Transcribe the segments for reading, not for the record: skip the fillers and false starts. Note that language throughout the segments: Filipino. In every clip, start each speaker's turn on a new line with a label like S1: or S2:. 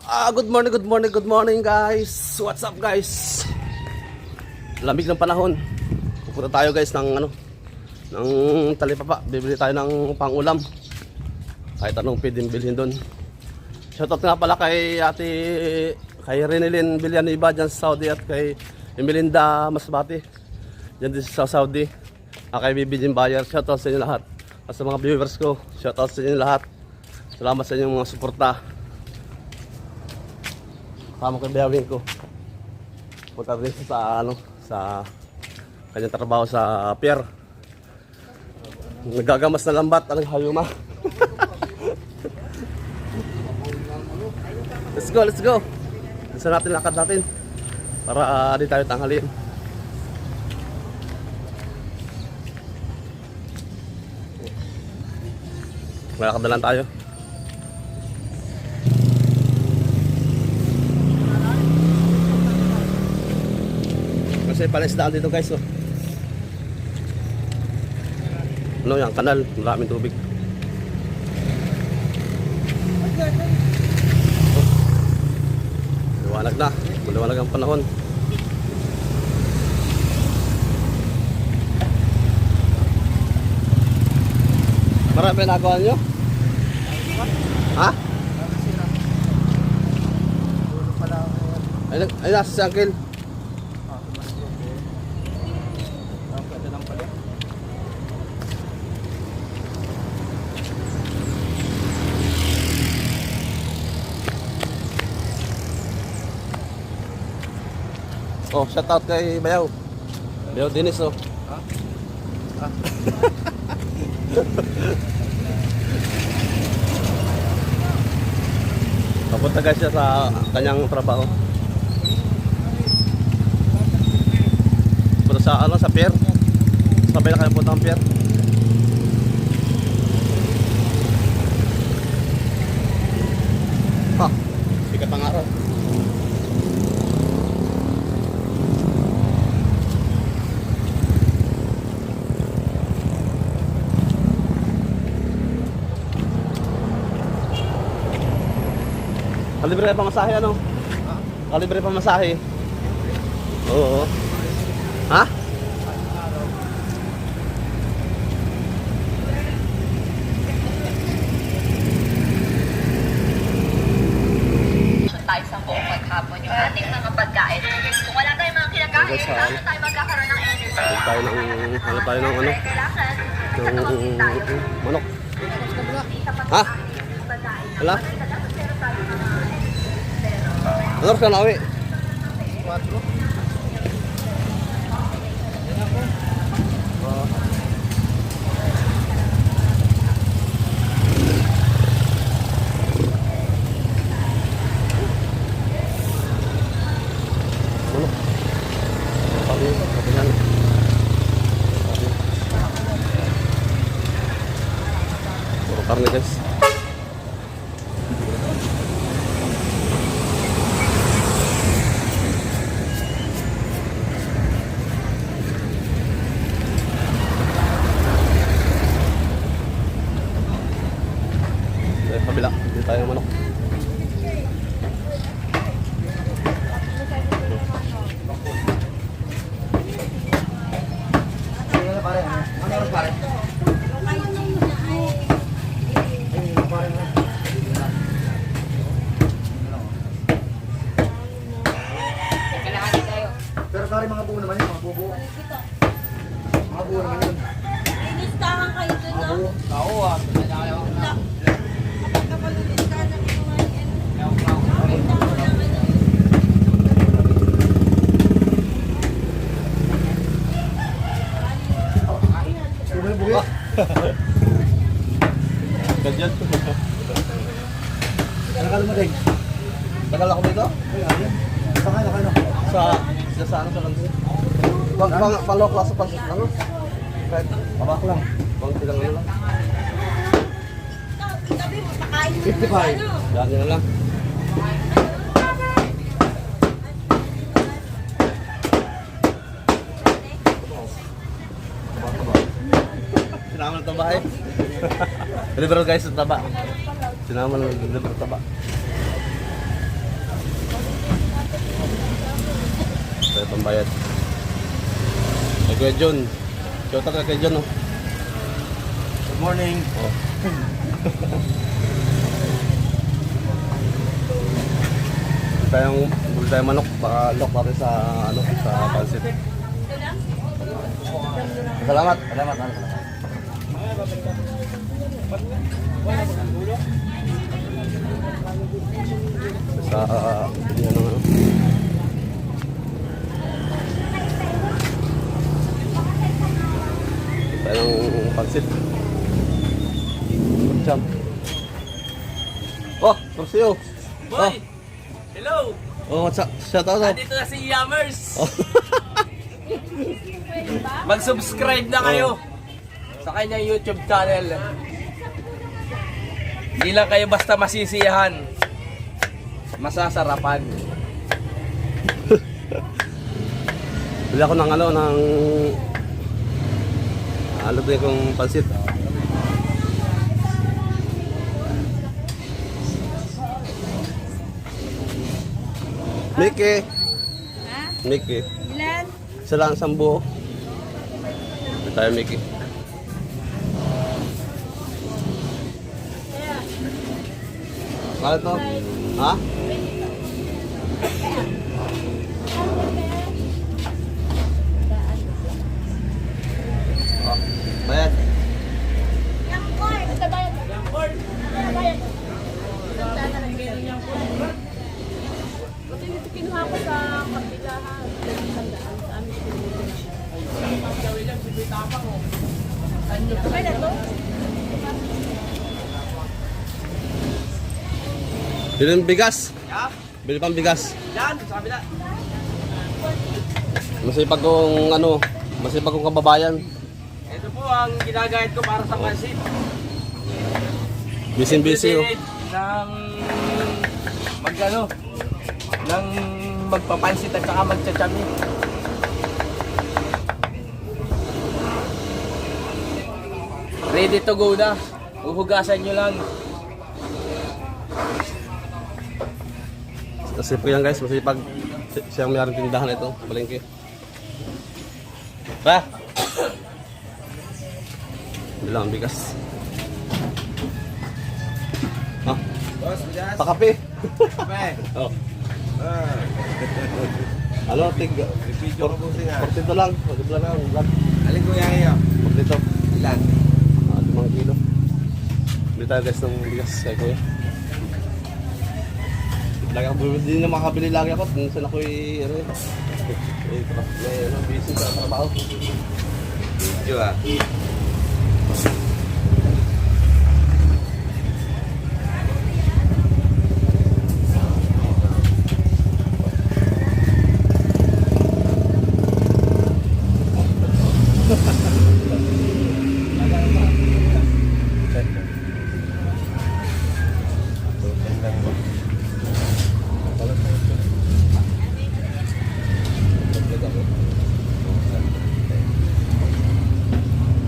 S1: Good morning guys. What's up guys? Lamig ng panahon. Pupunta tayo guys ng ng talipapa. Bibili tayo ng pangulam. Kahit anong pwedeng bilhin doon. Shoutout nga pala kay kay Renilyn Villanueva dyan sa Saudi at kay Emelinda Masbati dyan din sa Saudi. Kay Bibi Jim Bayer. Shoutout sa inyo lahat. At sa mga viewers ko, shoutout sa inyo lahat. Salamat sa inyong mga suporta. Kasama ko yung bayawin ko. Punta rin sa kanyang trabaho sa pier. Nagagamas na lambat ang hayuma. Let's go. Isa natin lakad natin para di tayo tanghaliin. Malakad na lang tayo. Kasi panisdaan dito guys, oh. Ano yan, kanal, maraming tubig. Maliwanag na, maliwanag ang panahon. Marami nagawa nyo? Ha? Ay nasa si Uncle. Oh, shout out kay Bayaw. Bayaw Dennis, oh. Ha? Ha? Papunta guys siya sa kanyang trabaho. Punta sa pier. Sabay na kayo punta ang pier. Ha, sikat ang araw. Kalibre pa masahe ano? Ha? Kalibre pa masahe. Oo. Ha?
S2: Tayo sa buong maghapon yung ating mga pagkain. Kung wala tayong mga kinakain, paano tayo magkakaroon ng energy?
S1: Ano tayo ng ano? Ng manok. Ha? Wala? Ano ka na uwi? 4. Karne guys. Kabila, hindi tayo manok.
S3: Pero sorry, mga buo naman yun, mga buo. Mga buo naman yun.
S4: Inistahan kayo dun, no?
S3: Oo ah.
S4: Kapag-inistahan na ko ngayon.
S3: Buwi.
S1: Ganyan.
S3: Ano ka lumating?
S1: Tagal ako dito?
S3: Saan ka?
S1: Sa ano sa lansin? Pang-low class sa ano? Kahit
S3: Tabak lang.
S1: pang-tilang ano lang.
S4: Sabi mo, pakain mo.
S3: 55.
S1: Yan na lang. Sinama ng taba eh. Liberal guys sa taba. Sinama ng liberal taba. Tayo pambayad. Kay Kuya John. Shout out kay John, oh.
S3: Good morning.
S1: Oh. Buli tayong manok, baka lock natin sa ano, sa pansit. Salamat.
S3: Salamat.
S1: Sa ano, ano. Tayong pansit. Jam. Oh, Rocio.
S5: Boy! Hello!
S1: Oh, what's up? Shout out.
S5: Nandito na si Yammers!
S1: Oh.
S5: Mag-subscribe na kayo sa kanyang YouTube channel. Hindi lang kayo basta masisiyahan. Masasarapan.
S1: Bili ako ng ano, ng ano din kong pansit. Mickey.
S4: Ha?
S1: Mickey.
S4: Ilan?
S1: Isa lang, isang buo. Ito tayo, Mickey. Bakit to? Ha? Oh, bayad.
S4: Yang cord! Ito bayad. Yang cord! Ito bayad. Ito yung kinuha ko sa kapila ha. Tandaan sa amin. Sabay na to?
S1: Bili ng bigas.
S5: Yeah?
S1: Bili pang bigas.
S5: Yan, sa kabila.
S1: Masipag kong ano, masipag kong kababayan.
S5: Ito po ang ginagayad ko para sa pansit.
S1: Busy-busy, oh.
S5: Ng magano ng magpapansit at saka magtsatsabi. Ready to go na. Uhugasan nyo lang.
S1: Masipag yan, guys, masipag. Siyang mayroong tindahan ito, palengke. Pa! Bili lang ang bigas. Ah,
S3: Boss, bigas.
S1: pakape.
S3: Kape.
S1: Oh.
S3: Ah.
S1: Ano, tig...
S3: Video ko po siya.
S1: 42 lang. 42 lang. Vlog.
S3: Alin ko yan iyo?
S1: 42.
S3: Ilan?
S1: 5 kilo. Bili tayo, guys, ng bigas kay Kuya. Lagi ako, hindi na makabili lagi ako. Minsan ako ano busy sa trabaho.
S3: Video ah.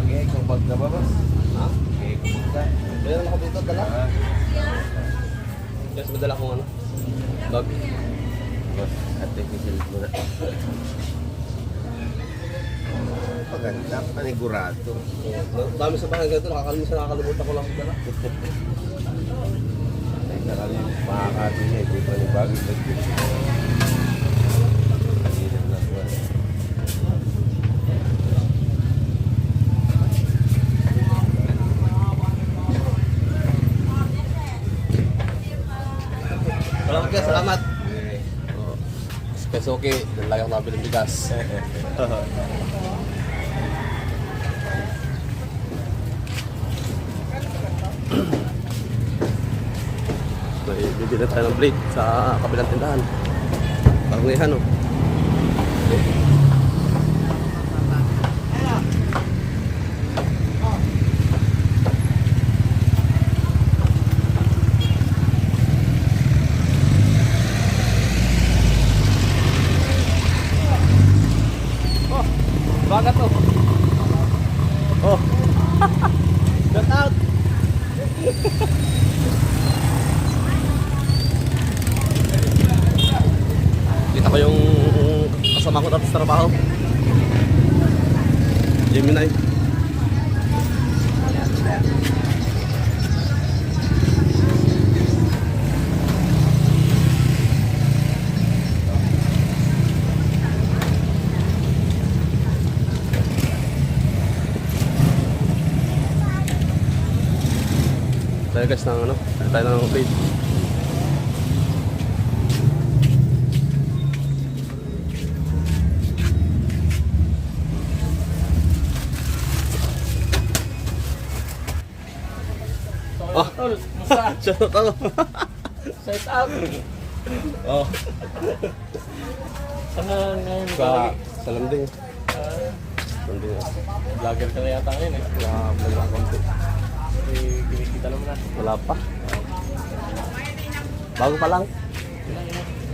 S3: Okay, kung pagkababas.
S1: Ha?
S3: Okay, kung pagka.
S1: Meron ako dito, dala.
S3: Ah,
S1: Yes, madala kong ano. Dog.
S3: boss, artificial muna. Paganda, panigurado.
S1: Dami sa bahay ganito, nakakalimutan ko lang dala.
S3: Ay, makakabili, di pa ni bagong bagay. Hindi na nakuha.
S1: Salamat guys, salamat. Oh. Guys, okay. Doon lagi ako nabili ng bigas. May bibili tayo ng blade sa kabilang tindahan. Parangihan, oh. Okay.
S5: Baga to.
S1: Oh. Shout out. Kita ko yung kasama ko dati sa trabaho. Gemini. Tayo guys ng ano, tayo ng plate. Oh,
S5: Tol, musta?
S1: shout out.
S5: Set up.
S1: Oh,
S5: Sana ngayon
S1: sa landing. Landing.
S5: vlogger ka na yata ngayon eh.
S1: Vlog na konti.
S5: Kinikita naman na.
S1: Wala pa. Bago pa lang.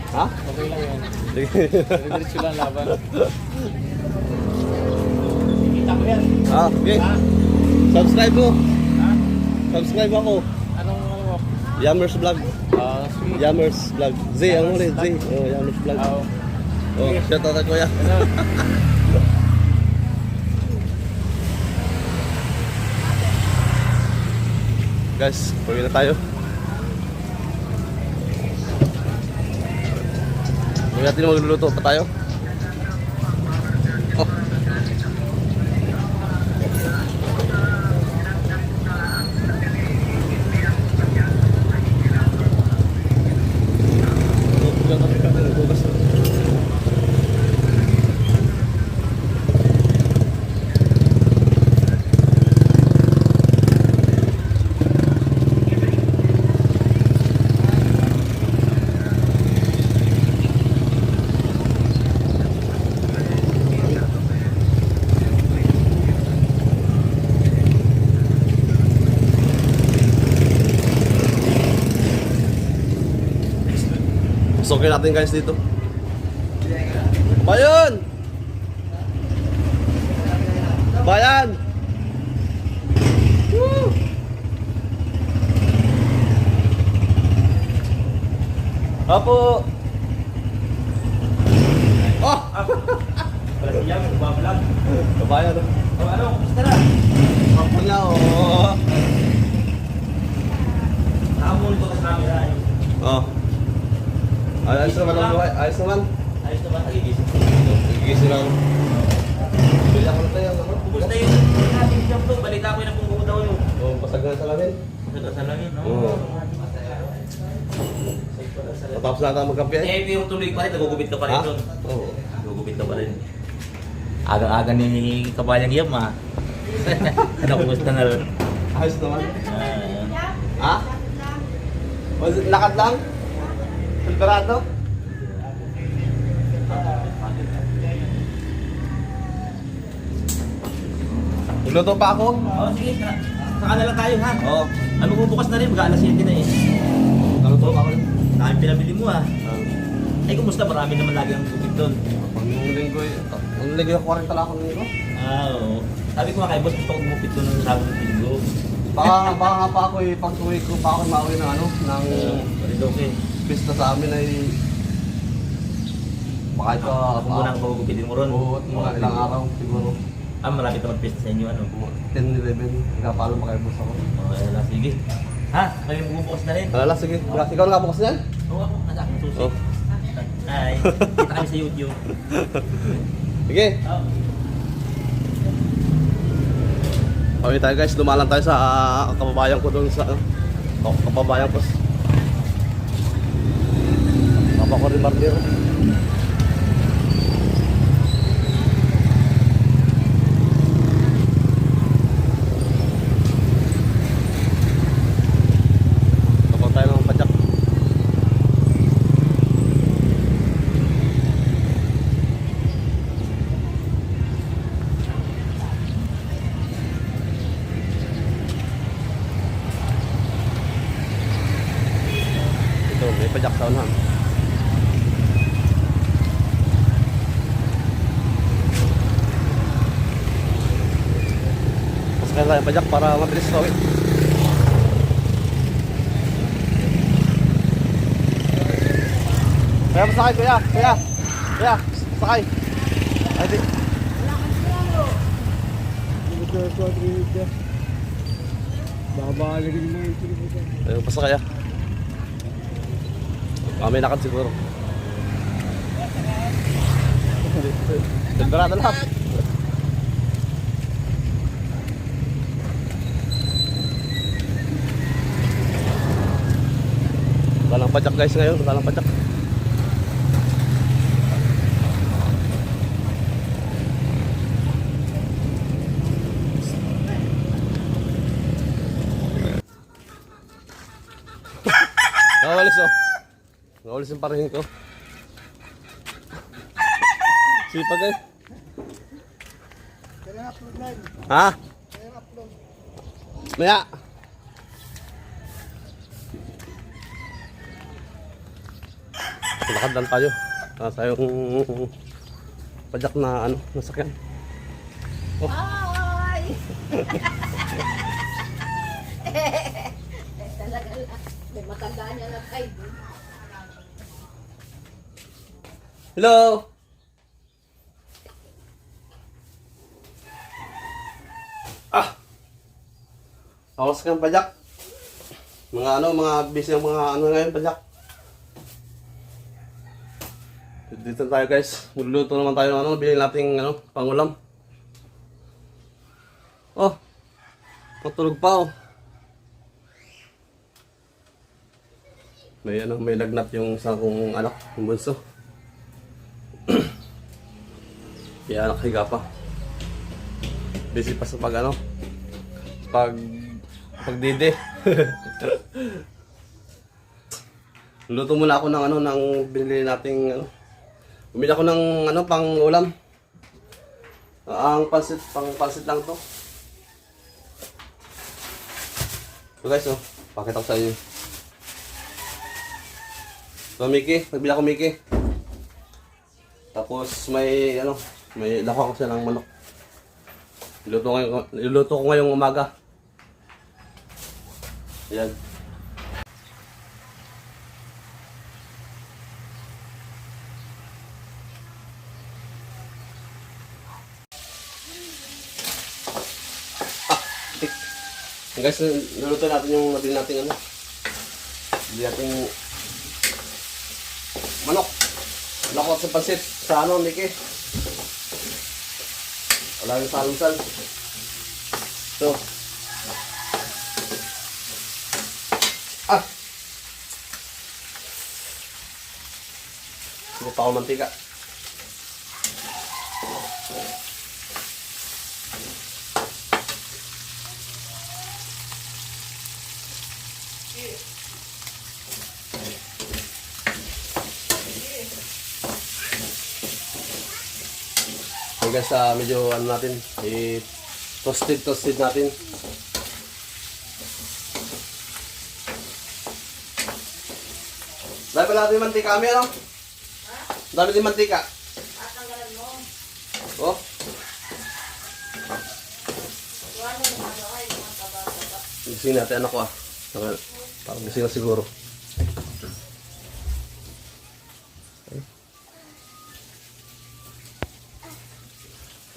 S1: Ha?
S5: Okay lang yan.
S1: Sige.
S5: Diretso lang laban. Kikita ko yan.
S1: Ah, okay. Subscribe mo.
S5: Ha?
S1: Subscribe ako.
S5: Anong ano mo?
S1: Yammers Vlog.
S5: Sweet.
S1: Yammers Vlog. Z, ang ulit. Z. Oh, Yammers Vlog. Oh, shout out kuya.
S5: Ano?
S1: Guys, pauwi na tayo. Huwag natin magluluto pa tayo. Oh. Sokin natin guys dito. Bayan! Bayan! Woo! Apo! Oh!
S5: Wala siya, magbablog.
S1: Bayan.
S5: Ano, kumusta na?
S1: Apo na oh.
S5: Nakamuli ko sa camera.
S1: Oh. Ayos naman ang buhay. Ayos naman.
S5: Ayos naman, nagigising ko.
S1: Gigising lang. Bili ako na tayo. Ano?
S5: Kumusta yun? Nating jump to, balita ko yung napunggo daw yun.
S1: Oh, pasag na sa lamin.
S5: Sa langit, no?
S1: Oo. Tapos na tayo magkape.
S5: Eh, pero tuloy pa rin, nagugubit ka pa rin
S1: Ha?
S5: doon.
S1: Oo.
S5: Nagugubit ka pa rin. Aga-aga ni Kabayang Yam, ha? Ano, kumusta na rin?
S1: Ayos naman.
S5: Ah,
S1: Ha? O, lakad lang? Silverado? Nagluto pa ako?
S5: Oo, sige. Saka na lang tayo, ha?
S1: Oo.
S5: Ano bubukas na rin, mag-aalas 7 na eh.
S1: Nagluto pa ako rin.
S5: Dahil pinabili mo, ha? Ay, kumusta? Marami naman lagi ang tubig doon.
S1: Ang linggo ang linggo yung 40 lang akong linggo.
S5: Oo. Sabi ko nga kay boss, gusto ko gumupit doon ng sabong linggo.
S1: Baka nga pa ako pag-uwi ko pa ako mauwi ng ano, ng
S5: Maridoke.
S1: pista sa amin ay baka ito
S5: Ako muna ang pagugupitin mo ron.
S1: buot mga ilang araw siguro.
S5: Ah, malapit na mag-pista sa inyo, ano?
S1: 10-11, hanggang pa kayo boss ako.
S5: Okay, ala, sige. Ha? May bumubukas na rin.
S1: Alala, sige. Ikaw na nga bukas yan?
S5: Oo, ako. Nasa aking susi.
S1: Oh.
S5: Hi. Kita kami sa YouTube.
S1: Sige.
S5: Oh.
S1: Okay tayo guys, dumalan tayo sa kababayan ko doon sa kababayan ko. Papa ko rin Martir. Kapag tayo ng padyak. Ito, may padyak sa unahan. Mas kaya tayo padyak para mabilis kawin. Kaya masakay kuya, kuya, kuya, Sakay. Ay, di.
S3: Babalik yung mga ito.
S1: Ayun, pasakay ah. May lakad siguro. Ganda na lahat. Walang pajak guys ngayon, walang pajak. Nawalis oh. Nawalis yung parehin ko. Sipag eh. Ha? Maya. Lakad lang tayo. Nasa yung pajak na ano, nasakyan. Oh.
S4: Ay! Talaga lang. May matanda niya na kayo.
S1: Hello. Ah. Ako sa pajak. Mga ano, mga busy ang mga ano ngayon pajak. Dito tayo guys. Magluluto naman tayo ng ano, bilhin nating ano, pangulam. Oh. Matulog pa oh. May ano, may lagnat yung isang kong anak, yung bunso. Kaya anak higa pa. Busy pa sa pag ano, pagdide. Luto muna ako ng ano, ng binili nating ano. Bumili ako ng ano, pang ulam. Ang pansit, pang pansit lang to. So guys, oh, pakita ko sa inyo. So Mickey, nagbili ako Mickey. Tapos may ano, may lako ako siya ng manok. Niluto ko ngayong umaga. Ayan. Guys, niluto natin yung nabili natin ano. Nabili natin manok. Lakot sa pansit. Sa ano, Mickey? Wala yung salsal. So. Ah! Subo pa ako mantika. Okay guys, medyo ano natin, toasted natin. Dami pala natin yung mantika kami, ano? Dami din mantika.
S4: Tatanggalan mo.
S1: Oh?
S4: Iwan mo yung ano ay, mga taba-taba.
S1: Gising natin anak ko ah. Parang gising na siguro.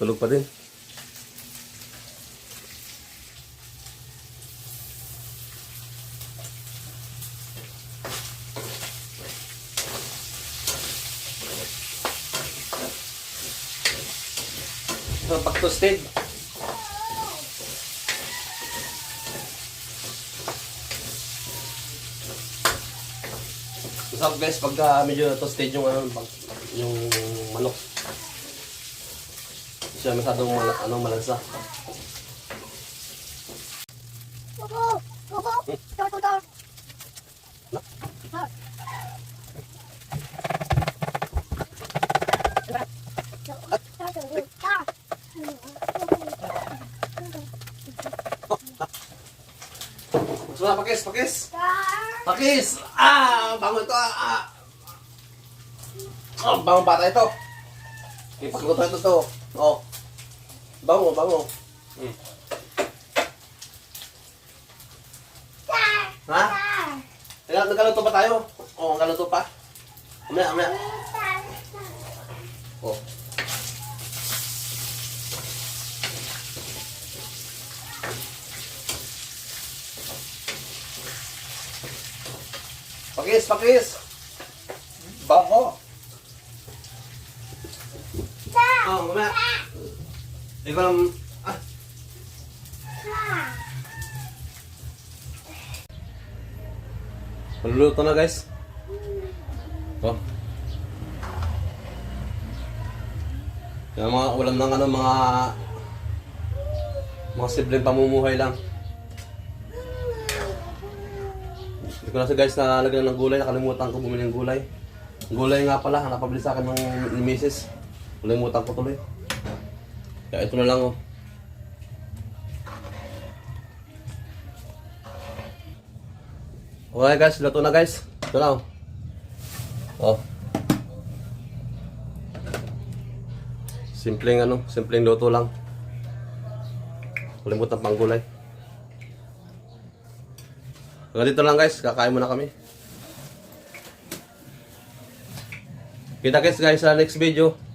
S1: Tulog pa din. So, pag toasted. Masarap guys pagka medyo toasted yung ano, yung manok. Siya masyadong malansa. Sula, pakis! Pakis! Ah! Bango ito ah! Oh, bango bata ito. Ipagluto ito to. Oh. Bango. Ha? Nagkaluto pa tayo? Oo, nagkaluto pa. Amaya. Oh. Pakis, pakis. Bako. Oh, mamaya. Ikaw lang. Ah. Maluluto na guys. Oh. Yung mga ulam ng ano, mga simpleng pamumuhay lang. Hindi ko na sa guys na lagyan ng gulay, nakalimutan ko bumili ng gulay. Ang gulay nga pala, napabili sa akin ng ni Mrs. Nakalimutan ko tuloy. Kaya ito na lang oh. Okay guys, luto na guys. Ito na oh. Oh. Simpleng ano, simpleng luto lang. Kalimutan pang gulay. Hanggang dito lang guys, kakain muna kami. Kita guys sa next video.